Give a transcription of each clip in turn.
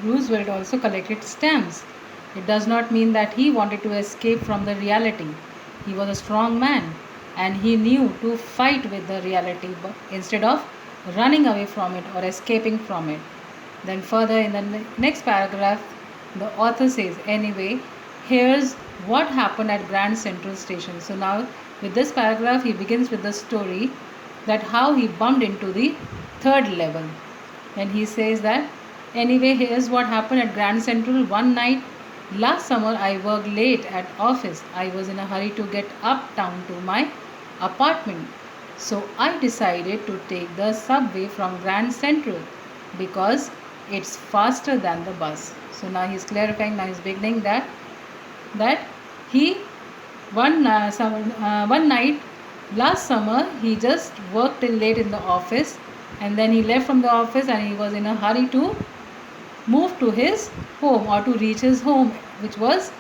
Roosevelt also collected stamps. It does not mean that he wanted to escape from the reality. He was a strong man and he knew to fight with the reality instead of running away from it or escaping from it. Then, further in the next paragraph, the author says, anyway, here's what happened at Grand Central Station. So, now with this paragraph, he begins with the story that how he bumped into the third level. And he says that, anyway, here's what happened at Grand Central one night. Last summer, I worked late at office. I was in a hurry to get uptown to my apartment. So I decided to take the subway from Grand Central because it's faster than the bus. So now he's clarifying, now he's beginning that he one night last summer he just worked till late in the office, and then he left from the office and he was in a hurry to move to his home or to reach his home, which was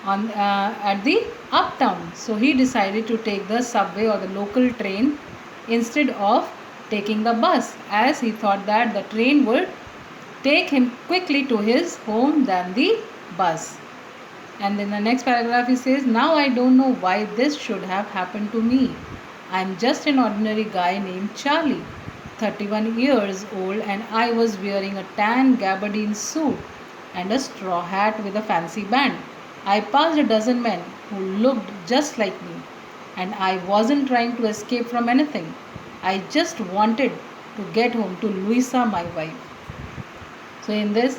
on at the uptown. So he decided to take the subway or the local train instead of taking the bus, as he thought that the train would take him quickly to his home than the bus. And in the next paragraph he says, now I don't know why this should have happened to me. I'm just an ordinary guy named Charlie, 31 years old, and I was wearing a tan gabardine suit and a straw hat with a fancy band. I passed a dozen men who looked just like me, and I wasn't trying to escape from anything. I just wanted to get home to Louisa, my wife. So, in this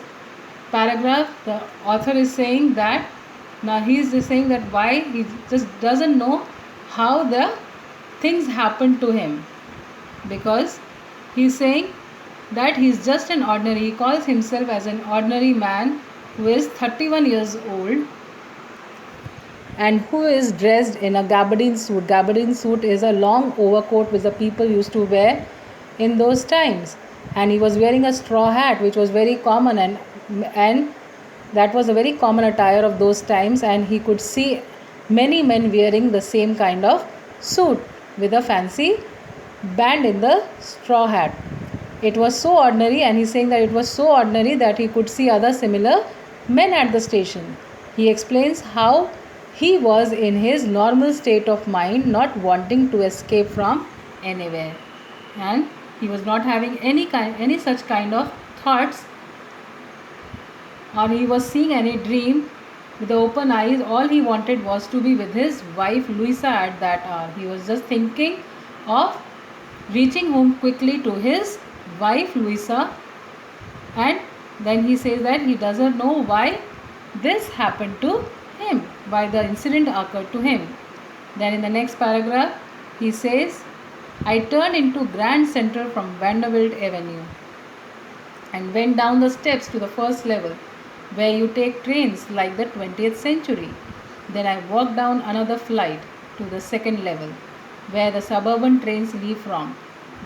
paragraph, the author is saying that now he is just saying that why he just doesn't know how the things happen to him, because he is saying that he is just an ordinary, he calls himself as an ordinary man who is 31 years old and who is dressed in a gabardine suit. Gabardine suit is a long overcoat which the people used to wear in those times, and he was wearing a straw hat which was very common, and that was a very common attire of those times, and he could see many men wearing the same kind of suit with a fancy band in the straw hat. It was so ordinary, and he's saying that it was so ordinary that he could see other similar men at the station. He explains how he was in his normal state of mind, not wanting to escape from anywhere, and he was not having any such kind of thoughts, or he was seeing any dream with the open eyes. All he wanted was to be with his wife Louisa at that hour. He was just thinking of reaching home quickly to his wife Louisa, and then he says that he doesn't know why this happened to him, why the incident occurred to him. Then in the next paragraph he says, I turned into Grand Central from Vanderbilt Avenue and went down the steps to the first level where you take trains like the 20th century. Then I walked down another flight to the second level where the suburban trains leave from,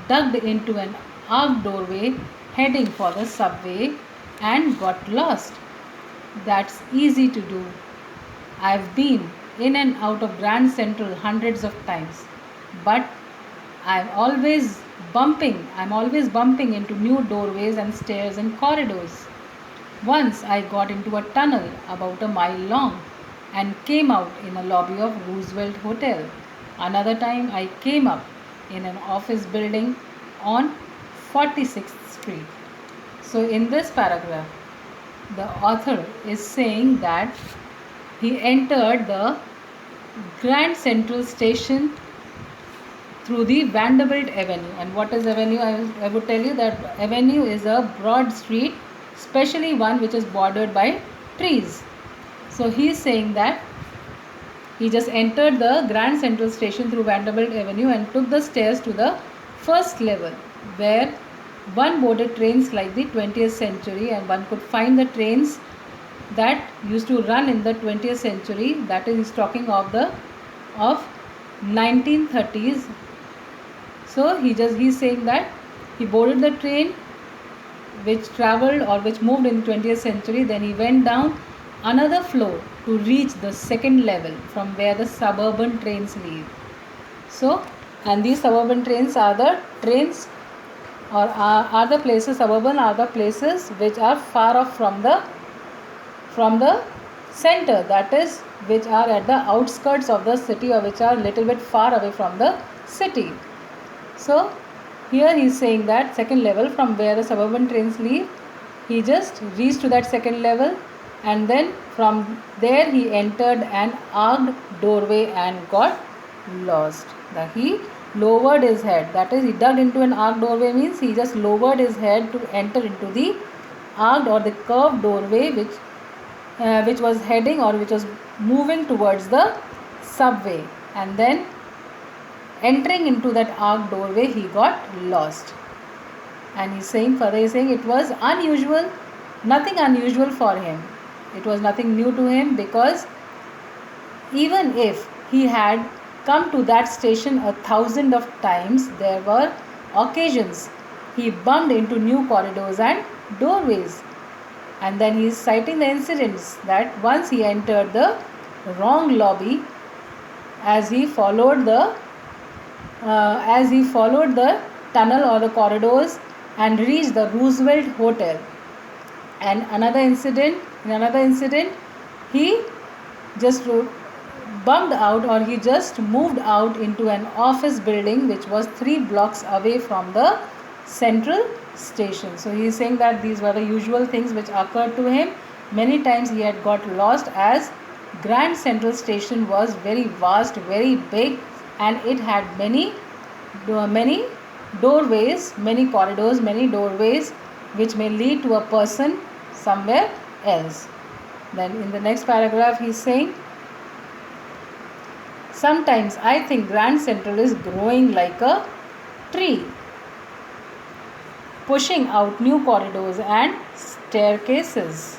ducked into an arched doorway heading for the subway, and got lost. That's easy to do. I've been in and out of Grand Central hundreds of times, but I'm always bumping into new doorways and stairs and corridors. Once I got into a tunnel about a mile long and came out in a lobby of Roosevelt Hotel. Another time I came up in an office building on 46th Street. So in this paragraph, the author is saying that he entered the Grand Central Station through the Vanderbilt Avenue. And what is avenue? I would tell you that avenue is a broad street, especially one which is bordered by trees. So he is saying that he just entered the Grand Central Station through Vanderbilt Avenue and took the stairs to the first level where one boarded trains like the 20th century, and one could find the trains that used to run in the 20th century, that is talking of 1930s. So he's saying that he boarded the train which traveled or which moved in the 20th century. Then he went down another floor to reach the second level from where the suburban trains leave. So, and these suburban trains are the trains or are the places, suburban are the places which are far off from the center, that is, which are at the outskirts of the city, or which are little bit far away from the city. So here he is saying that second level, from where the suburban trains leave, he just reached to that second level, and then from there he entered an arched doorway and got lost. That he lowered his head, that is, he dug into an arched doorway means he just lowered his head to enter into the arched or the curved doorway which was heading or which was moving towards the subway, and then entering into that arched doorway he got lost. And he's saying further, he's saying it was unusual, nothing unusual for him, it was nothing new to him, because even if he had come to that station 1,000 of times, there were occasions he bumped into new corridors and doorways. And then he is citing the incidents that once he entered the wrong lobby as he followed the tunnel or the corridors and reached the Roosevelt Hotel. And in another incident, he just bumped out, or he just moved out into an office building which was 3 blocks away from the central station. So he is saying that these were the usual things which occurred to him. Many times he had got lost, as Grand Central Station was very vast, very big, and it had many doorways, many corridors, many doorways which may lead to a person somewhere else. Then in the next paragraph he is saying, sometimes I think Grand Central is growing like a tree, pushing out new corridors and staircases.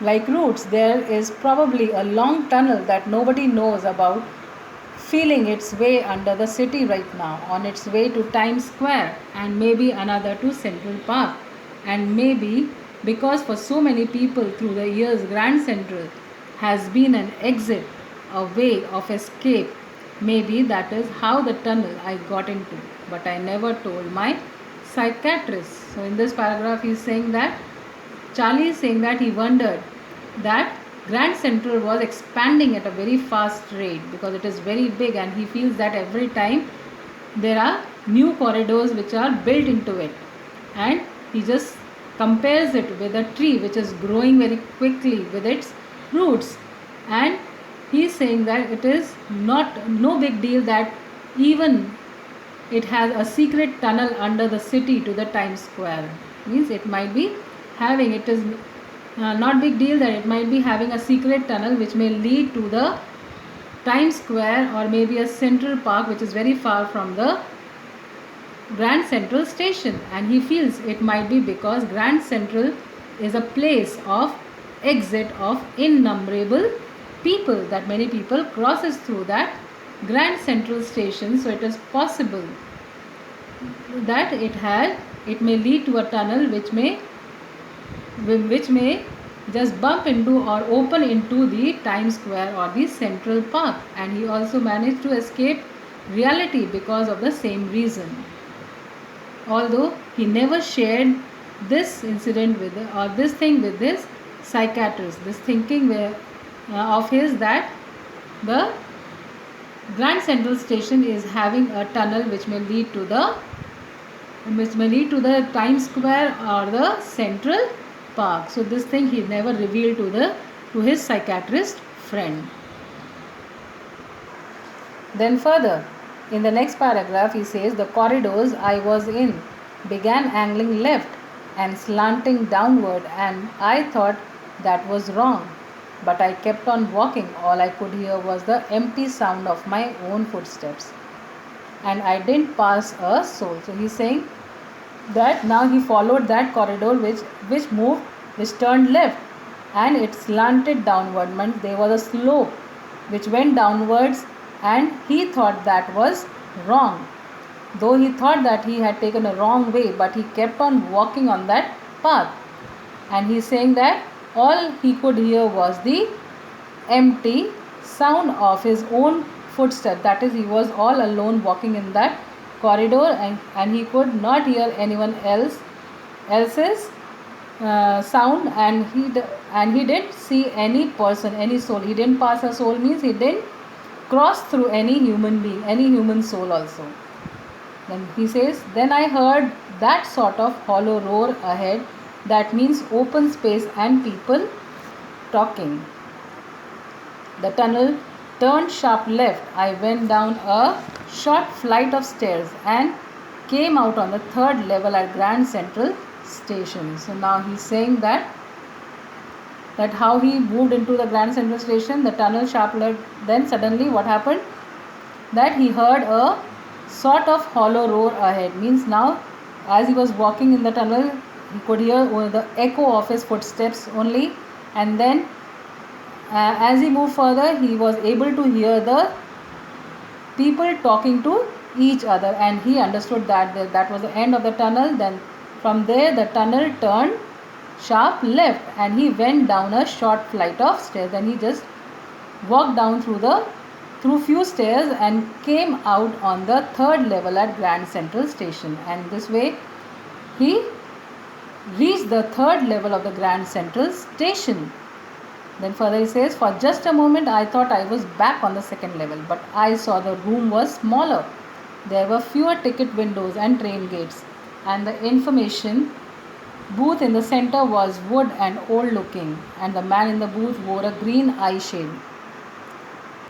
Like roots, there is probably a long tunnel that nobody knows about, feeling its way under the city right now, on its way to Times Square, and maybe another to Central Park. And maybe because for so many people through the years, Grand Central has been an exit, a way of escape, maybe that is how the tunnel I got into, but I never told my psychiatrist. So in this paragraph he is saying that Charlie is saying that he wondered that Grand Central was expanding at a very fast rate because it is very big, and he feels that every time there are new corridors which are built into it, and he just compares it with a tree which is growing very quickly with its roots, and he is saying that it is no big deal that even it has a secret tunnel under the city to the Times Square. Means it might be having, it is not big deal that it might be having a secret tunnel which may lead to the Times Square, or maybe a Central Park which is very far from the Grand Central Station. And he feels it might be because Grand Central is a place of exit of innumerable people, that many people crosses through that Grand Central Station. So it is possible that it may lead to a tunnel which may just bump into or open into the Times Square or the Central Park. And he also managed to escape reality because of the same reason, although he never shared this incident with or this thing with his psychiatrist. This thinking of his that the Grand Central Station is having a tunnel which may lead to the Times Square or the Central Park. So this thing he never revealed to his psychiatrist friend. Then further, in the next paragraph he says, the corridors I was in began angling left and slanting downward, and I thought that was wrong. But I kept on walking. All I could hear was the empty sound of my own footsteps, and I didn't pass a soul. So he's saying that now he followed that corridor which turned left, and it slanted downward, meant there was a slope which went downwards, and he thought that was wrong. Though he thought that he had taken a wrong way, but he kept on walking on that path. And he is saying that all he could hear was the empty sound of his own footsteps. That is, he was all alone walking in that corridor, and he could not hear anyone else's sound, and he didn't see any person, any soul. He didn't pass a soul means he didn't cross through any human being, any human soul also. Then he says, then I heard that sort of hollow roar ahead, that means open space and people talking. The tunnel turned sharp left. I went down a short flight of stairs and came out on the third level at Grand Central Station. So now he's saying that how he moved into the Grand Central Station, the tunnel sharp left. Then suddenly what happened? That he heard a sort of hollow roar ahead. Means now, as he was walking in the tunnel, he could hear the echo of his footsteps only, and then as he moved further, he was able to hear the people talking to each other, and he understood that that was the end of the tunnel. Then from there the tunnel turned sharp left and he went down a short flight of stairs. Then he just walked down through few stairs and came out on the third level at Grand Central Station, and this way he reached the third level of the Grand Central Station. Then further he says, for just a moment I thought I was back on the second level, but I saw the room was smaller. There were fewer ticket windows and train gates, and the information booth in the center was wood and old looking, and the man in the booth wore a green eye shade.